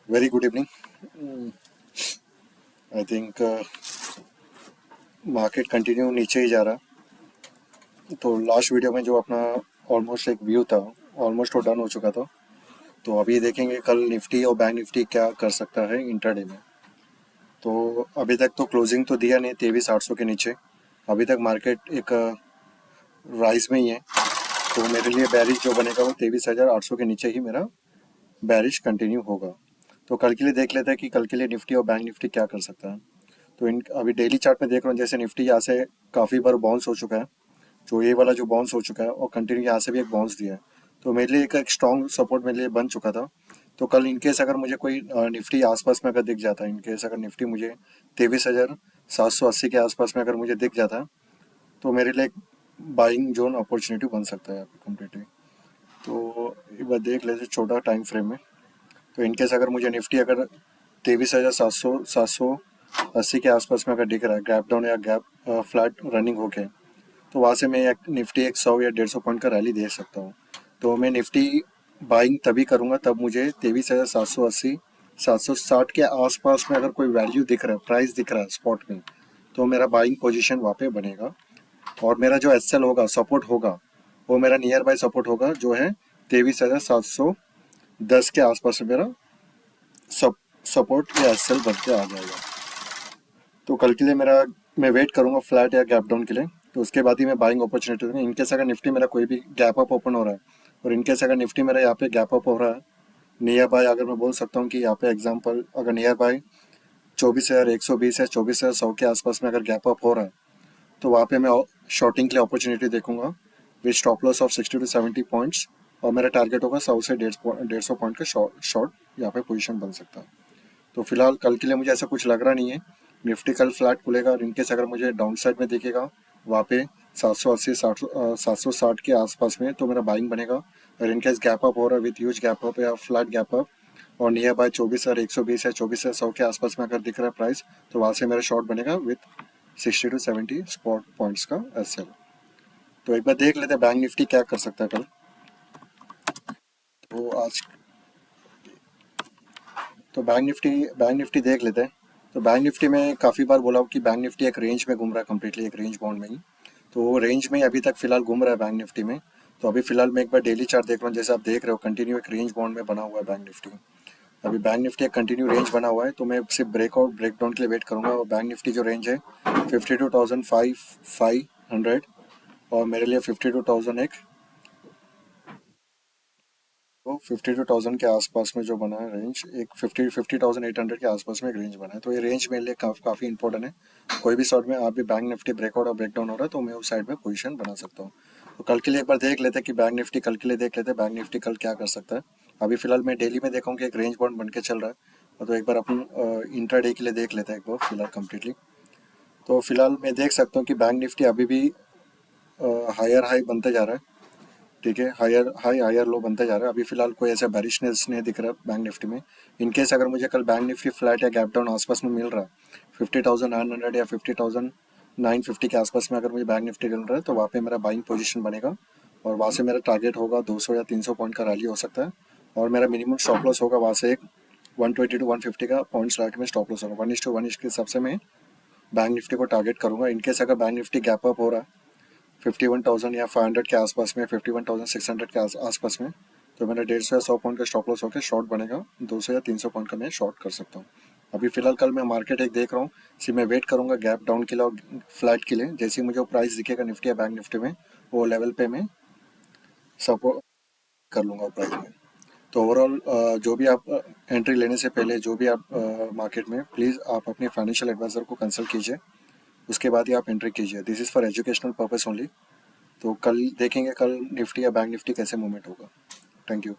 Very good evening. I think market continue नीचे ही जा रहा। तो लास्ट वीडियो में जो अपना ऑलमोस्ट एक व्यू था, ऑलमोस्ट वो डन हो चुका था। तो अभी देखेंगे कल निफ्टी और बैंक निफ्टी क्या कर सकता है इंट्राडे में। तो अभी तक तो क्लोजिंग तो दिया नहीं 23,800 के नीचे। अभी तक मार्केट एक राइज में ही है। तो मेरे लिए बैरिश जो बनेगा वो 23,800 के नीचे ही मेरा बैरिश कंटिन्यू होगा। तो कल के लिए देख लेते हैं कि कल के लिए निफ्टी और बैंक निफ्टी क्या कर सकता है। तो इन अभी डेली चार्ट में देख रहा हूँ, जैसे निफ्टी यहाँ से काफ़ी बार बाउंस हो चुका है। जो ये वाला जो बाउंस हो चुका है और कंटिन्यू यहाँ से भी एक बाउंस दिया है। तो मेरे लिए एक स्ट्रॉन्ग सपोर्ट मेरे लिए बन चुका था। तो कल इनकेस अगर मुझे कोई निफ्टी आसपास में अगर दिख जाता है, इनकेस अगर निफ्टी मुझे 23,780 के आसपास में अगर मुझे दिख जाता है, तो मेरे लिए एक बाइंग जोन अपॉर्चुनिटी बन सकता है यहाँ पे कम्प्लीटली। तो एक बार देख लेते छोटा टाइम फ्रेम में। तो इनकेस अगर मुझे निफ्टी अगर 23,780 के आसपास में अगर दिख रहा है गैप डाउन या गैप फ्लैट रनिंग होके, तो वहाँ से मैं एक निफ्टी एक 100 या 150 पॉइंट का रैली दे सकता हूँ। तो मैं निफ्टी बाइंग तभी करूँगा तब मुझे 23,780 760 के आसपास में अगर कोई वैल्यू दिख रहा है, प्राइस दिख रहा है स्पॉट में, तो मेरा बाइंग पोजीशन वहाँ पे बनेगा। और मेरा जो एसएल होगा, सपोर्ट होगा, वो मेरा नियर बाय सपोर्ट होगा जो है 23,710 के आसपास में मेरा सब सपोर्ट या एसएल बन के आ जाएगा। तो कल के लिए मेरा मैं वेट करूंगा फ्लैट या गैप डाउन के लिए। तो उसके बाद ही मैं बाइंग अपॉर्चुनिटी दूंगा। इनकेस अगर निफ्टी मेरा कोई भी गैप अप ओपन हो रहा है और इनकेस अगर निफ्टी मेरा यहाँ पे गैप अप हो रहा है नियर बाय, अगर मैं बोल सकता हूँ कि यहाँ पे एग्जांपल अगर नियर बाय 24,120 या 24,100 के आसपास में अगर गैप अप हो रहा है, तो वहाँ पे मैं शॉर्टिंग के लिए अपॉर्चुनिटी देखूंगा with stop loss of 60 to 70 points. और मेरा टारगेट होगा 100 से 150 पॉइंट का शॉर्ट यहाँ पे पोजीशन बन सकता है। तो फिलहाल कल के लिए मुझे ऐसा कुछ लग रहा नहीं है। निफ्टी कल फ्लैट खुलेगा और इनकेस अगर मुझे डाउन साइड में दिखेगा वहाँ पे 780 760 के आसपास में, तो मेरा बाइंग बनेगा। और इनकेस गैप अप हो रहा है विथ ह्यूज गैप अप या फ्लैट गैप अप और नियर बाय 24,120 या 24,100 के आसपास में अगर दिख रहा है प्राइस, तो वहाँ से मेरा शॉर्ट बनेगा विथ 60 to 70 स्पॉट पॉइंट्स का एसएल। तो एक बार देख लेते हैं बैंक निफ्टी क्या कर सकता है कल। तो आज तो बैंक निफ्टी देख लेते हैं। तो बैंक निफ्टी में काफ़ी बार बोला हूँ कि बैंक निफ्टी एक रेंज में घूम रहा है, कम्प्लीटली एक रेंज बाउंड में ही। तो वो रेंज में ही अभी तक फिलहाल घूम रहा है बैंक निफ्टी में। तो अभी फिलहाल मैं एक बार डेली चार्ट देख रहा हूँ, जैसे आप देख रहे हो कंटिन्यू एक रेंज बाउंड में बना हुआ है बैंक निफ्टी। अभी बैंक निफ्टी एक कंटिन्यू रेंज बना हुआ है, तो मैं सिर्फ ब्रेकआउट ब्रेकडाउन के लिए वेट करूंगा। और बैंक निफ्टी जो रेंज है 52,500 और मेरे लिए 52,000 एक, तो 52,000 के आसपास में जो बना है रेंज, एक 50,800 के आसपास में एक रेंज बना है। तो ये रेंज मेरे लिए काफ़ी इंपॉर्टेंट है। कोई भी शॉर्ट में आप भी बैंक निफ्टी ब्रेकआउट और ब्रेकडाउन हो रहा है तो मैं उस साइड में पोजीशन बना सकता हूँ। तो कल के लिए एक बार देख लेते हैं कि बैंक निफ्टी कल के लिए देख लेते हैं बैंक निफ्टी कल क्या कर सकता है। अभी फिलहाल मैं डेली में देखा हूँ कि एक रेंज बाउंड बन के चल रहा है। और तो एक बार अपन इंट्रा डे के लिए देख लेते हैं एक बार फिलहाल कम्प्लीटली। तो फिलहाल मैं देख सकता हूँ कि बैंक निफ्टी अभी भी हायर हाई बनते जा रहा है। ठीक है, हायर हाई हायर लो बनता जा रहा है। अभी फिलहाल कोई ऐसा बैरिशनेस नहीं दिख रहा बैंक निफ्टी में। इनकेस अगर मुझे कल बैंक निफ्टी फ्लैट या गैप डाउन आसपास में मिल रहा है 50,900 या 50,950 के आसपास में अगर मुझे बैंक निफ्टी मिल रहा है, तो वहाँ पे मेरा बाइंग पोजीशन बनेगा। और वहाँ से मेरा टारगेट होगा 200 या 300 पॉइंट का रैली हो सकता है। और मेरा मिनिमम स्टॉप लॉस होगा वहाँ से एक 120 to 150 का पॉइंट्स लगा के मैं स्टॉप लॉस होगा 1:1 के हिसाब से मैं बैंक निफ्टी को टारगेट करूंगा। इनकेस अगर बैंक निफ्टी गैप अप हो रहा है 51,000 या 500 के आसपास में, 51,600 के आसपास में, तो मेरा 150 या 100 पॉइंट का स्टॉप लॉस होकर शॉर्ट बनेगा। 200 या 300 पॉइंट का मैं शॉर्ट कर सकता हूँ। अभी फिलहाल कल मैं मार्केट एक देख रहा हूँ, सिर्फ मैं वेट करूंगा गैप डाउन के लिए और फ्लैट के लिए। जैसे ही मुझे वो प्राइस दिखेगा निफ्टी या बैंक निफ्टी में, वो लेवल पे मैं सपोर्ट कर लूंगा प्राइस में। तो ओवरऑल जो भी आप एंट्री लेने से पहले जो भी आप मार्केट में, प्लीज़ आप अपने फाइनेंशियल एडवाइज़र को कंसल्ट कीजिए। उसके बाद ही आप एंट्री कीजिए। This is for educational purpose only. तो कल देखेंगे कल निफ्टी या बैंक निफ्टी कैसे मूवमेंट होगा। Thank you.